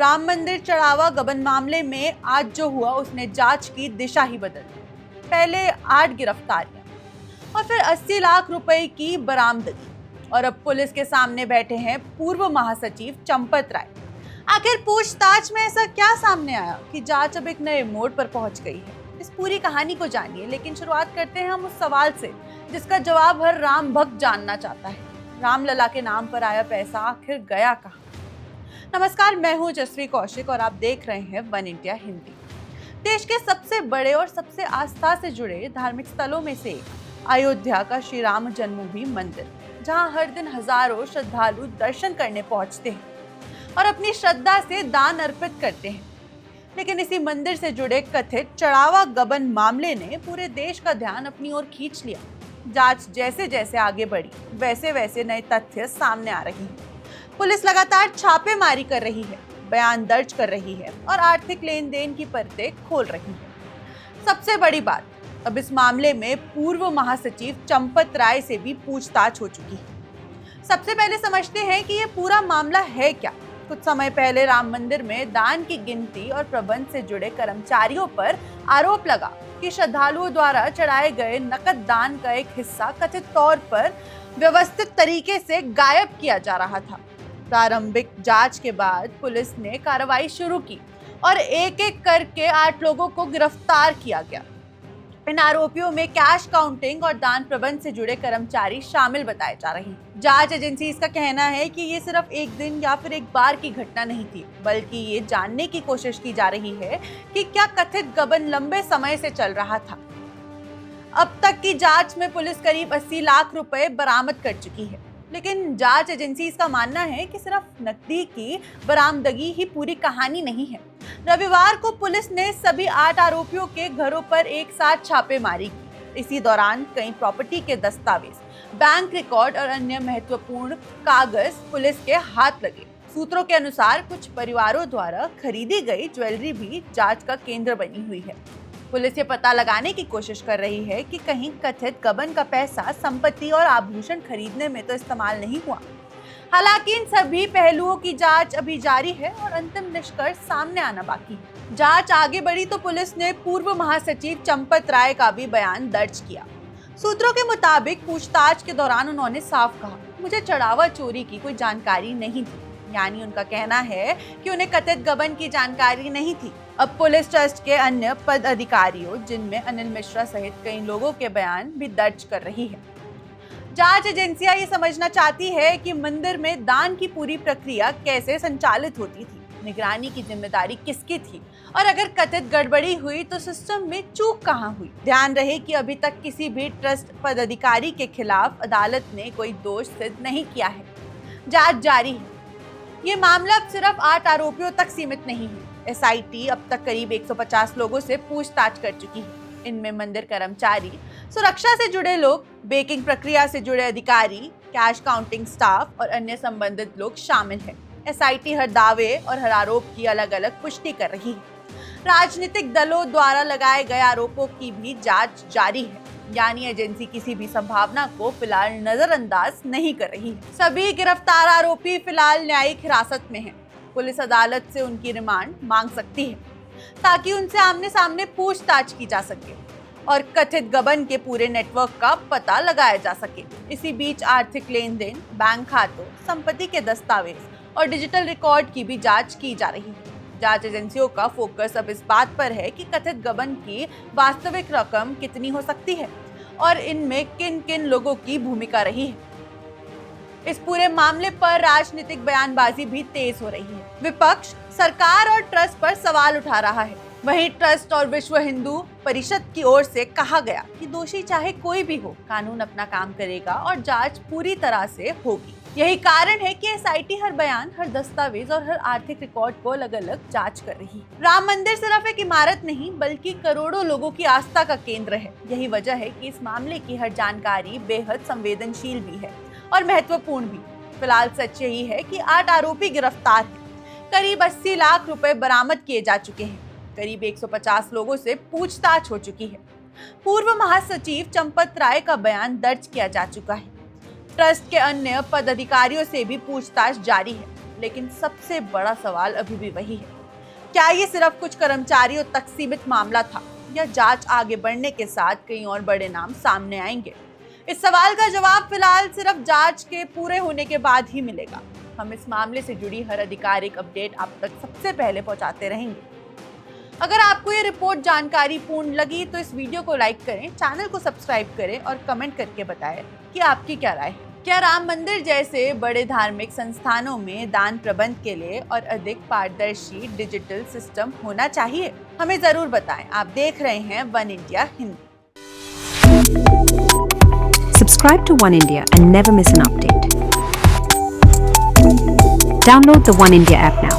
राम मंदिर चढ़ावा गबन मामले में आज जो हुआ उसने जांच की दिशा ही बदल दी। पहले 8 गिरफ्तारियां और फिर 80 लाख रुपए की बरामदगी और अब पुलिस के सामने बैठे हैं पूर्व महासचिव चंपत राय। आखिर पूछताछ में ऐसा क्या सामने आया कि जांच अब एक नए मोड़ पर पहुंच गई है? इस पूरी कहानी को जानिए, लेकिन शुरुआत करते हैं हम उस सवाल से जिसका जवाब हर राम भक्त जानना चाहता है। रामलला के नाम पर आया पैसा आखिर गया कहां? नमस्कार, मैं हूं जसवी कौशिक और आप देख रहे हैं वन इंडिया हिंदी। देश के सबसे बड़े और सबसे आस्था से जुड़े धार्मिक स्थलों में से एक अयोध्या का श्री राम जन्मभूमि मंदिर, जहां हर दिन हजारों श्रद्धालु दर्शन करने पहुंचते हैं और अपनी श्रद्धा से दान अर्पित करते हैं। लेकिन इसी मंदिर से जुड़े कथित चढ़ावा गबन मामले ने पूरे देश का ध्यान अपनी ओर खींच लिया। जांच जैसे जैसे आगे बढ़ी वैसे वैसे नए तथ्य सामने आ रही हैं। पुलिस लगातार छापेमारी कर रही है, बयान दर्ज कर रही है और आर्थिक लेन देन की परतें खोल रही है। सबसे बड़ी बात, अब इस मामले में पूर्व महासचिव चंपत राय से भी पूछताछ हो चुकी है। सबसे पहले समझते हैं कि ये पूरा मामला है क्या। कुछ समय पहले राम मंदिर में दान की गिनती और प्रबंध से जुड़े कर्मचारियों पर आरोप लगा कि श्रद्धालुओं द्वारा चढ़ाए गए नकद दान का एक हिस्सा कथित तौर पर व्यवस्थित तरीके से गायब किया जा रहा था। प्रारंभिक जांच के बाद पुलिस ने कार्रवाई शुरू की और एक एक करके 8 लोगों को गिरफ्तार किया गया। इन आरोपियों में कैश काउंटिंग और दान प्रबंध से जुड़े कर्मचारी शामिल बताए जा रहे हैं। जांच एजेंसी का कहना है कि ये सिर्फ एक दिन या फिर एक बार की घटना नहीं थी, बल्कि ये जानने की कोशिश की जा रही है कि क्या कथित गबन लंबे समय से चल रहा था। अब तक की जांच में पुलिस करीब 80 लाख रुपए बरामद कर चुकी है, लेकिन जांच एजेंसी का मानना है कि सिर्फ नकदी की बरामदगी ही पूरी कहानी नहीं है। रविवार को पुलिस ने सभी 8 आरोपियों के घरों पर एक साथ छापेमारी की। इसी दौरान कई प्रॉपर्टी के दस्तावेज, बैंक रिकॉर्ड और अन्य महत्वपूर्ण कागज पुलिस के हाथ लगे। सूत्रों के अनुसार कुछ परिवारों द्वारा खरीदी गई ज्वेलरी भी जांच का केंद्र बनी हुई है। पुलिस ये पता लगाने की कोशिश कर रही है कि कहीं कथित गबन का पैसा संपत्ति और आभूषण खरीदने में तो इस्तेमाल नहीं हुआ। हालांकि इन सभी पहलुओं की जांच अभी जारी है और अंतिम निष्कर्ष सामने आना बाकी है। जांच आगे बढ़ी तो पुलिस ने पूर्व महासचिव चंपत राय का भी बयान दर्ज किया। सूत्रों के मुताबिक पूछताछ के दौरान उन्होंने साफ कहा, मुझे चढ़ावा चोरी की कोई जानकारी नहीं थी। यानी उनका कहना है कि उन्हें कथित गबन की जानकारी नहीं थी। अब पुलिस ट्रस्ट के अन्य पद अधिकारियों, जिनमें अनिल मिश्रा सहित कई लोगों के बयान भी दर्ज कर रही है। जांच एजेंसियां ये समझना चाहती है कि मंदिर में दान की पूरी प्रक्रिया कैसे संचालित होती थी, निगरानी की जिम्मेदारी किसकी थी और अगर कथित गड़बड़ी हुई तो सिस्टम में चूक कहां हुई। ध्यान रहे कि अभी तक किसी भी ट्रस्ट पदाधिकारी के खिलाफ अदालत ने कोई दोष सिद्ध नहीं किया है। जांच जारी है। ये मामला अब सिर्फ 8 आरोपियों तक सीमित नहीं है। एसआईटी अब तक करीब 150 लोगों से पूछताछ कर चुकी है। इनमें मंदिर कर्मचारी, सुरक्षा से जुड़े लोग, बेकिंग प्रक्रिया से जुड़े अधिकारी, कैश काउंटिंग स्टाफ और अन्य संबंधित लोग शामिल हैं। एसआईटी हर दावे और हर आरोप की अलग अलग पुष्टि कर रही है। राजनीतिक दलों द्वारा लगाए गए आरोपों की भी जांच जारी है। यानी एजेंसी किसी भी संभावना को फिलहाल नजरअंदाज नहीं कर रही है। सभी गिरफ्तार आरोपी फिलहाल न्यायिक हिरासत में हैं। पुलिस अदालत से उनकी रिमांड मांग सकती है ताकि उनसे आमने सामने पूछताछ की जा सके और कथित गबन के पूरे नेटवर्क का पता लगाया जा सके। इसी बीच आर्थिक लेन देन, बैंक खातों, संपत्ति के दस्तावेज और डिजिटल रिकॉर्ड की भी जांच की जा रही है। जांच एजेंसियों का फोकस अब इस बात पर है कि कथित गबन की वास्तविक रकम कितनी हो सकती है और इनमें किन किन लोगों की भूमिका रही है। इस पूरे मामले पर राजनीतिक बयानबाजी भी तेज हो रही है। विपक्ष सरकार और ट्रस्ट पर सवाल उठा रहा है। वहीं ट्रस्ट और विश्व हिंदू परिषद की ओर से कहा गया कि दोषी चाहे कोई भी हो, कानून अपना काम करेगा और जांच पूरी तरह से होगी। यही कारण है कि एसआईटी हर बयान, हर दस्तावेज और हर आर्थिक रिकॉर्ड को अलग अलग जांच कर रही है। राम मंदिर सिर्फ एक इमारत नहीं, बल्कि करोड़ों लोगों की आस्था का केंद्र है। यही वजह है कि इस मामले की हर जानकारी बेहद संवेदनशील भी है और महत्वपूर्ण भी। फिलहाल सच यही है कि 8 आरोपी गिरफ्तार हैं, करीब 80 लाख रुपए बरामद किए जा चुके हैं, करीब 150 लोगों से पूछताछ हो चुकी है। पूर्व महासचिव चंपत राय का बयान दर्ज किया जा चुका है। ट्रस्ट के अन्य पदाधिकारियों से भी पूछताछ जारी है। लेकिन सबसे बड़ा सवाल अभी भी वही है, क्या ये सिर्फ कुछ कर्मचारियों तक सीमित मामला था या जांच आगे बढ़ने के साथ कई और बड़े नाम सामने आएंगे? इस सवाल का जवाब फिलहाल सिर्फ जांच के पूरे होने के बाद ही मिलेगा। हम इस मामले से जुड़ी हर आधिकारिक अपडेट आप तक सबसे पहले पहुंचाते रहेंगे। अगर आपको ये रिपोर्ट जानकारी पूर्ण लगी तो इस वीडियो को लाइक करें, चैनल को सब्सक्राइब करें और कमेंट करके बताएं कि आपकी क्या राय है। क्या राम मंदिर जैसे बड़े धार्मिक संस्थानों में दान प्रबंध के लिए और अधिक पारदर्शी डिजिटल सिस्टम होना चाहिए? हमें जरूर बताएं। आप देख रहे हैं one India Hindi. Subscribe to One India and never miss an update. Download the One India app now.